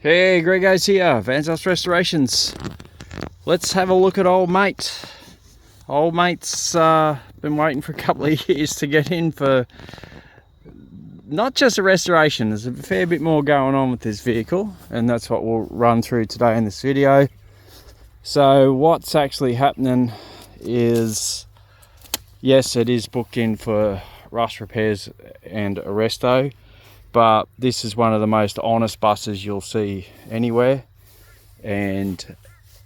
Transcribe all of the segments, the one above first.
Hey, Gregos here, Vans House Restorations. Let's have a look at old mate. Old mate's been waiting for a couple of years to get in for not just a restoration. There's a fair bit more going on with this vehicle, and that's what we'll run through today in this video. So what's actually happening is, yes, it is booked in for rust repairs and a resto, but this is one of the most honest buses you'll see anywhere. And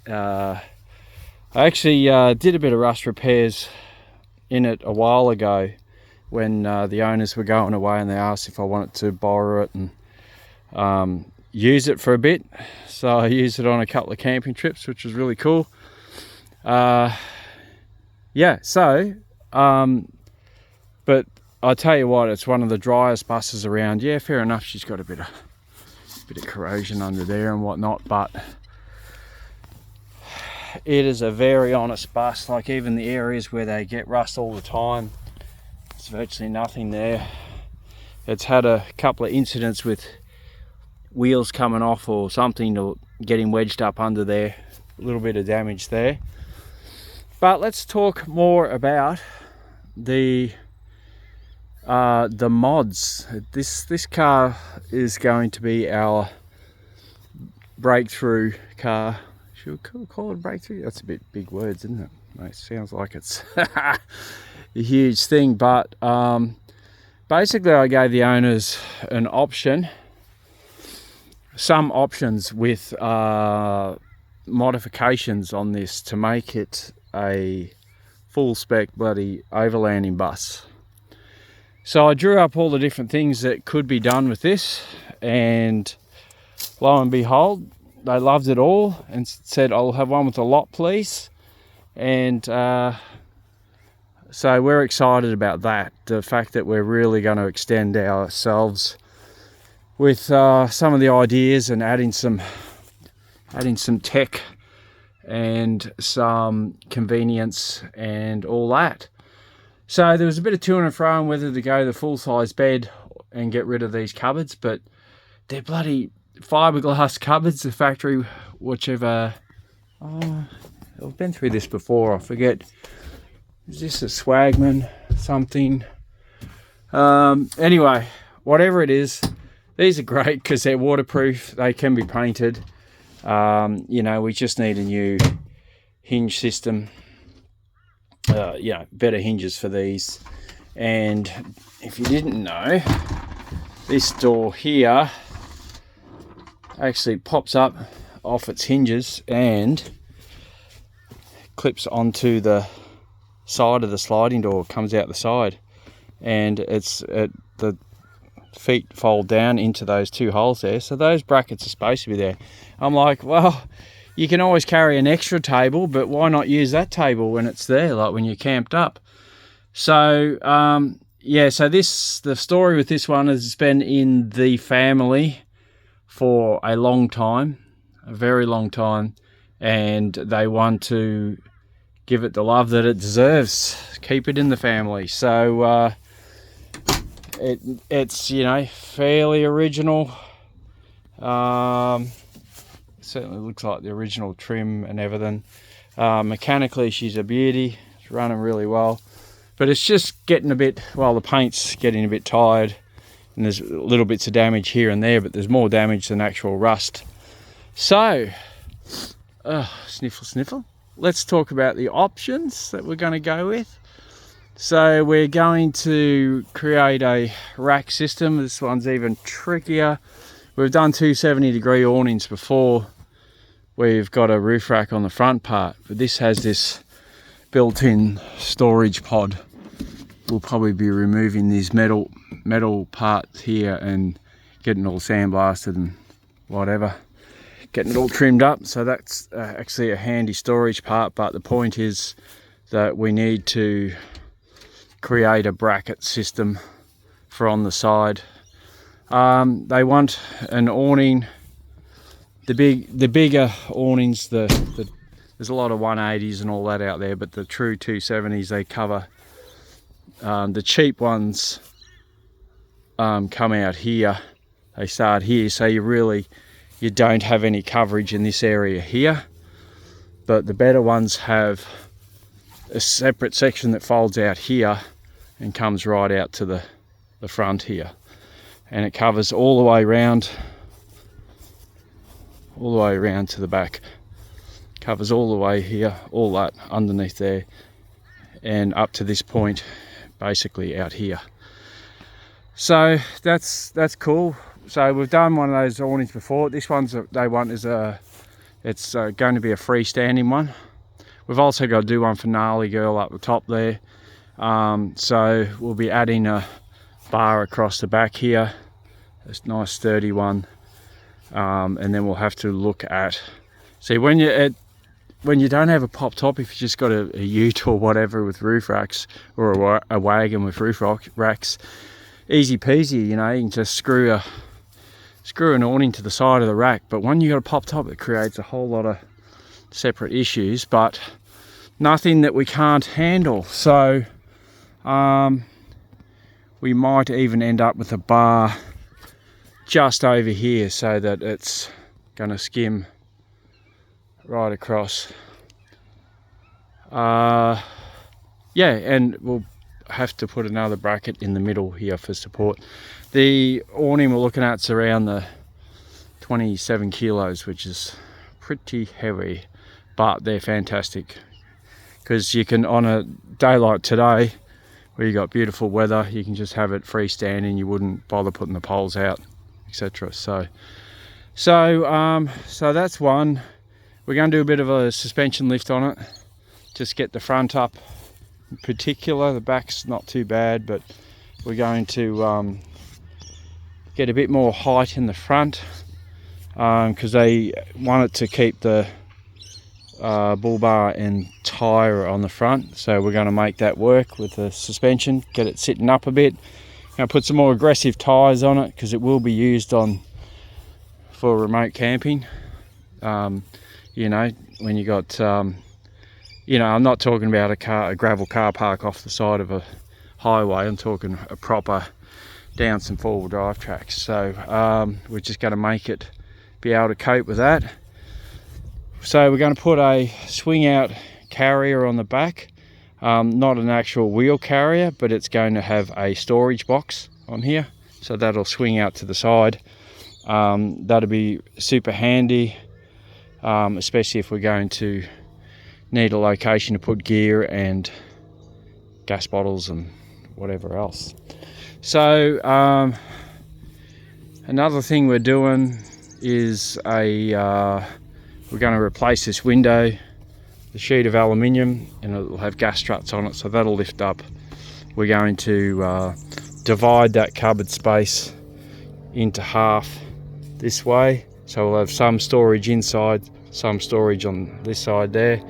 I actually did a bit of rust repairs in it a while ago when the owners were going away, and they asked if I wanted to borrow it and use it for a bit. So I used it on a couple of camping trips, which was really cool. But I tell you what, it's one of the driest buses around. Yeah, fair enough, she's got a bit of corrosion under there and whatnot, but it is a very honest bus. Like, even the areas where they get rust all the time, there's virtually nothing there. It's had a couple of incidents with wheels coming off or something, or getting wedged up under there. A little bit of damage there. But let's talk more about the mods. This car is going to be our breakthrough car. Should we call it a breakthrough? That's a bit big words, isn't it? It sounds like it's a huge thing, but basically I gave the owners an option, some options with modifications on this to make it a full spec bloody overlanding bus. So I drew up all the different things that could be done with this, and lo and behold, they loved it all and said, "I'll have one with a lot, please." And so we're excited about that. The fact that we're really going to extend ourselves with some of the ideas and adding some tech and some convenience and all that. So there was a bit of to and fro on whether to go the full-size bed and get rid of these cupboards, but they're bloody fiberglass cupboards, the factory, whichever. I've been through this before, I forget. Is this a Swagman something? Anyway, whatever it is, these are great because they're waterproof. They can be painted. We just need a new hinge system. Better hinges for these. And if you didn't know, this door here actually pops up off its hinges and clips onto the side of the sliding door, comes out the side, and the feet fold down into those two holes there, so those brackets are supposed to be there. I'm like, well, you can always carry an extra table, but why not use that table when it's there, like when you're camped up? So the story with this one is it's been in the family for a long time, a very long time, and they want to give it the love that it deserves, keep it in the family. So it's fairly original. Certainly looks like the original trim and everything. Mechanically, she's a beauty. It's running really well, but it's just getting a bit, the paint's getting a bit tired, and there's little bits of damage here and there, but there's more damage than actual rust. So, sniffle. Let's talk about the options that we're going to go with. So we're going to create a rack system. This one's even trickier. We've done 270-degree awnings before. We've got a roof rack on the front part, but this has this built-in storage pod. We'll probably be removing these metal parts here and getting it all sandblasted and whatever, getting it all trimmed up. So that's actually a handy storage part, but the point is that we need to create a bracket system for on the side. They want an awning. The bigger awnings, there's a lot of 180s and all that out there, but the true 270s, they cover. The cheap ones come out here. They start here, so you really you don't have any coverage in this area here, but the better ones have a separate section that folds out here and comes right out to the front here, and it covers all the way around to the back, covers all the way here, all that underneath there, and up to this point, basically out here. So that's cool. So we've done one of those awnings before. This one's they want is it's going to be a freestanding one. We've also got to do one for Gnarly Girl up the top there. So we'll be adding a bar across the back here, a nice sturdy one, and then we'll have to look at, see, when you don't have a pop top, if you just got a ute or whatever with roof racks, or a wagon with roof racks, easy peasy, you know, you can just screw an awning to the side of the rack. But when you got a pop top, it creates a whole lot of separate issues, but nothing that we can't handle. So we might even end up with a bar just over here so that it's going to skim right across. Yeah, and we'll have to put another bracket in the middle here for support. The awning we're looking at is around the 27 kilos, which is pretty heavy, but they're fantastic because you can, on a day like today where you got beautiful weather, you can just have it freestanding. You wouldn't bother putting the poles out, etc. So that's one. We're going to do a bit of a suspension lift on it, just get the front up in particular. The back's not too bad, but we're going to get a bit more height in the front because they want it to keep the bull bar and tyre on the front. So we're going to make that work with the suspension, get it sitting up a bit. Going to put some more aggressive tyres on it because it will be used for remote camping. You know, when you got you know, I'm not talking about a gravel car park off the side of a highway. I'm talking a proper down some four-wheel drive tracks. So we're just going to make it be able to cope with that. So we're going to put a swing out carrier on the back, not an actual wheel carrier, but it's going to have a storage box on here, so that'll swing out to the side. That'll be super handy, especially if we're going to need a location to put gear and gas bottles and whatever else. So another thing we're doing is we're going to replace this window, the sheet of aluminium, and it'll have gas struts on it, so that'll lift up. We're going to divide that cupboard space into half this way, so we'll have some storage inside, some storage on this side there.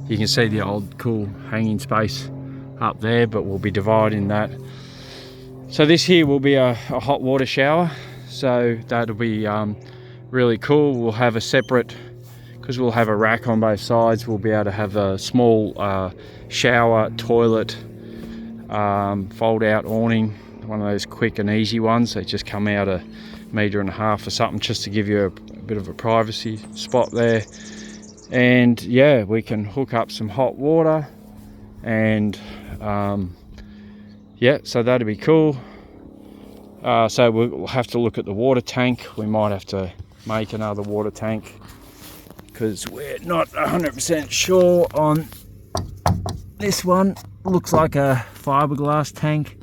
You can see the old cool hanging space up there, but we'll be dividing that. So this here will be a hot water shower, so that'll be really cool. We'll have a separate, because we'll have a rack on both sides, we'll be able to have a small shower, toilet, fold out awning, one of those quick and easy ones. They just come out 1.5 meters or something, just to give you a bit of a privacy spot there. And yeah, we can hook up some hot water, and yeah, so that'd be cool. So we'll have to look at the water tank. We might have to make another water tank because we're not 100% sure on this one. Looks like a fiberglass tank.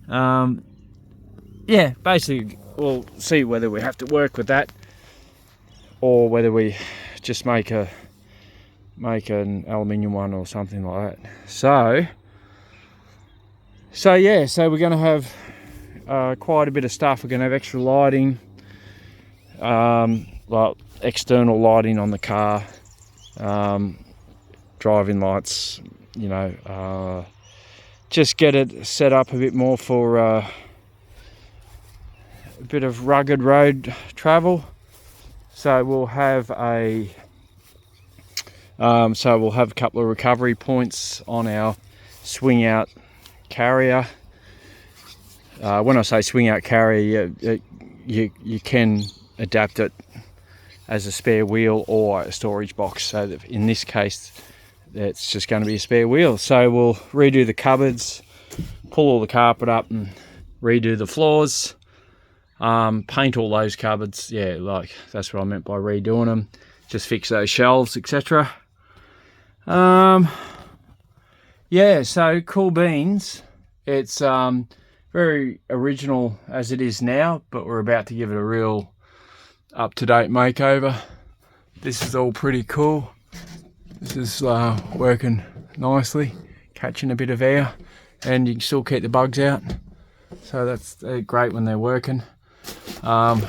Yeah, basically we'll see whether we have to work with that or whether we just make an aluminium one or something like that. So yeah, so we're going to have quite a bit of stuff. We're going to have extra lighting, like external lighting on the car, driving lights, you know, just get it set up a bit more for a bit of rugged road travel. So we'll have a couple of recovery points on our swing out carrier. When I say swing out carrier, you can adapt it as a spare wheel or a storage box. So that in this case, it's just going to be a spare wheel. So we'll redo the cupboards, pull all the carpet up and redo the floors, paint all those cupboards. Yeah, like that's what I meant by redoing them. Just fix those shelves, etc. Yeah, so cool beans. It's very original as it is now, but we're about to give it a real up-to-date makeover. This is all pretty cool. This is working nicely, catching a bit of air, and you can still keep the bugs out. So that's great when they're working. Got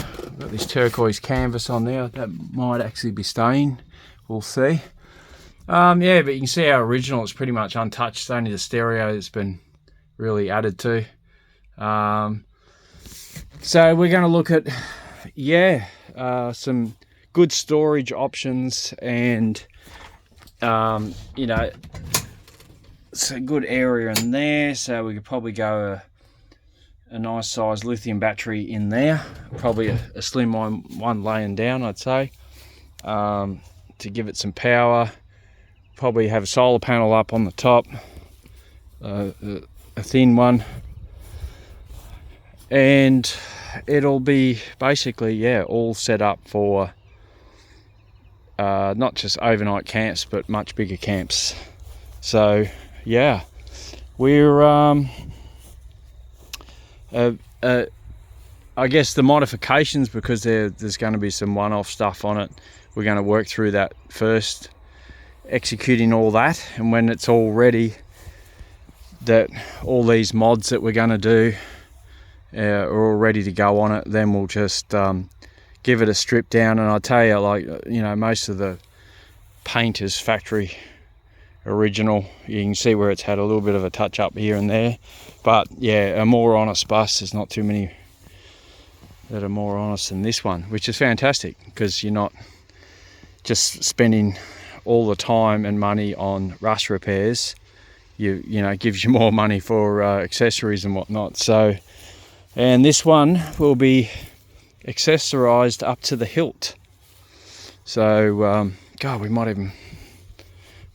this turquoise canvas on there. That might actually be staying. We'll see. Yeah, but you can see how original. It's pretty much untouched. It's only the stereo that's been really added to. So we're going to look at, some good storage options, and you know, it's a good area in there. So we could probably go a nice size lithium battery in there, probably a slim one laying down, I'd say, to give it some power. Probably have a solar panel up on the top, a thin one, and it'll be basically all set up for not just overnight camps but much bigger camps. So yeah, we're I guess the modifications, because there's going to be some one-off stuff on it, we're going to work through that first, executing all that, and when it's all ready, that all these mods that we're going to do are all ready to go on it, then we'll just give it a strip down. And I tell you, like, you know, most of the paint is factory original. You can see where it's had a little bit of a touch up here and there, but yeah, a more honest bus. There's not too many that are more honest than this one, which is fantastic, because you're not just spending all the time and money on rust repairs. You know, it gives you more money for accessories and whatnot. So, and this one will be accessorized up to the hilt. So God, we might even,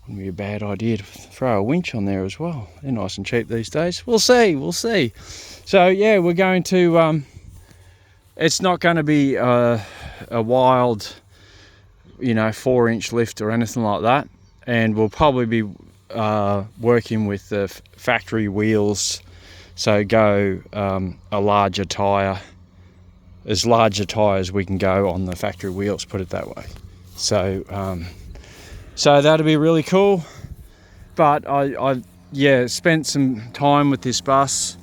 wouldn't be a bad idea to throw a winch on there as well. They're nice and cheap these days. We'll see. So yeah, we're going to it's not going to be a wild, you know, 4-inch lift or anything like that, and we'll probably be working with the factory wheels. So go a larger tire, as large a tire as we can go on the factory wheels, put it that way. So so that'll be really cool. But I spent some time with this bus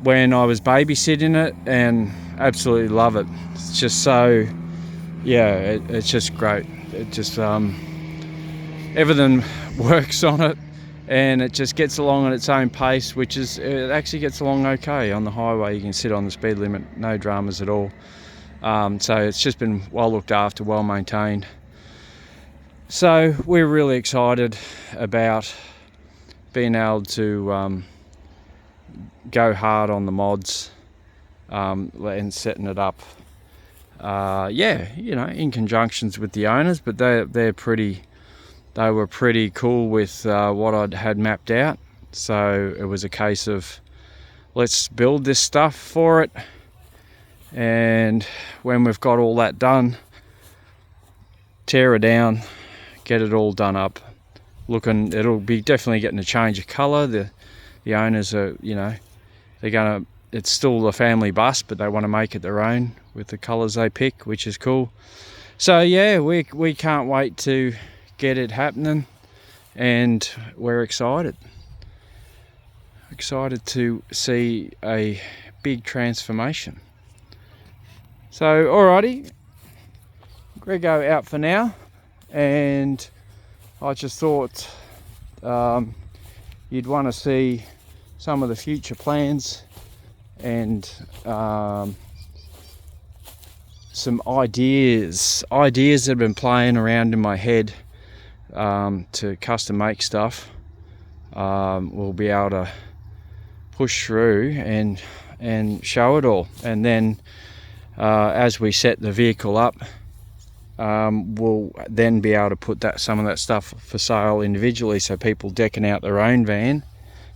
when I was babysitting it, and absolutely love it. It's just so, it's just great. It just everything works on it, and it just gets along at its own pace, which is, it actually gets along okay on the highway. You can sit on the speed limit, no dramas at all. So it's just been well looked after, well maintained. So we're really excited about being able to go hard on the mods, and setting it up. You know, in conjunctions with the owners, but they were pretty cool with what I had mapped out. So it was a case of, let's build this stuff for it, and when we've got all that done, tear it down, get it all done up. Looking, it'll be definitely getting a change of colour. The owners are, you know, it's still a family bus, but they want to make it their own with the colours they pick, which is cool. So yeah, we can't wait to get it happening, and we're excited to see a big transformation. So alrighty, Grego out for now, and I just thought you'd want to see some of the future plans and some ideas that have been playing around in my head to custom make stuff. We'll be able to push through and show it all, and then as we set the vehicle up, we'll then be able to put some of that stuff for sale individually, so people decking out their own van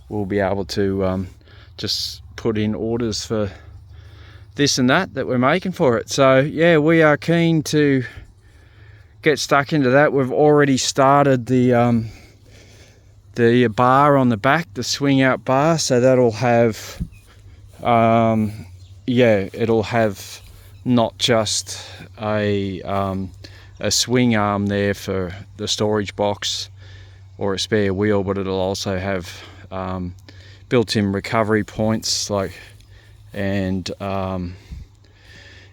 will be able to just put in orders for this and that we're making for it. So yeah, we are keen to get stuck into that. We've already started the bar on the back, the swing out bar, so that'll have it'll have not just a swing arm there for the storage box or a spare wheel, but it'll also have built-in recovery points, and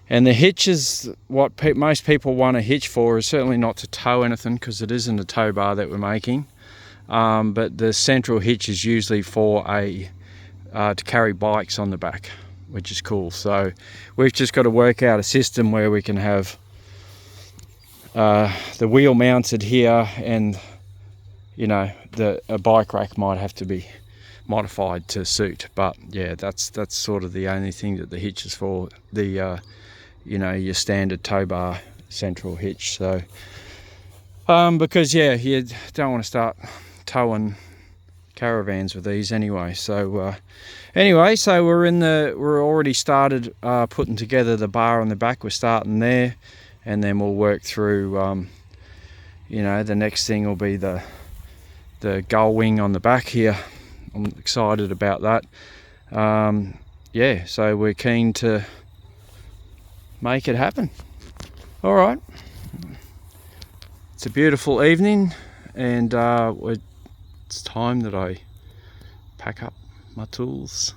the hitch is what most people want a hitch for, is certainly not to tow anything, because it isn't a tow bar that we're making, but the central hitch is usually for to carry bikes on the back, which is cool. So we've just got to work out a system where we can have the wheel mounted here, and a bike rack might have to be modified to suit, but yeah, that's sort of the only thing that the hitch is for, the your standard tow bar central hitch. So because you don't want to start towing caravans with these anyway. So so we're already started putting together the bar on the back. We're starting there, and then we'll work through the next thing will be the gull wing on the back here. I'm excited about that. So we're keen to make it happen. All right, it's a beautiful evening, and it's time that I pack up my tools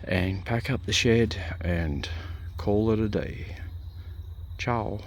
and pack up the shed and call it a day. Ciao.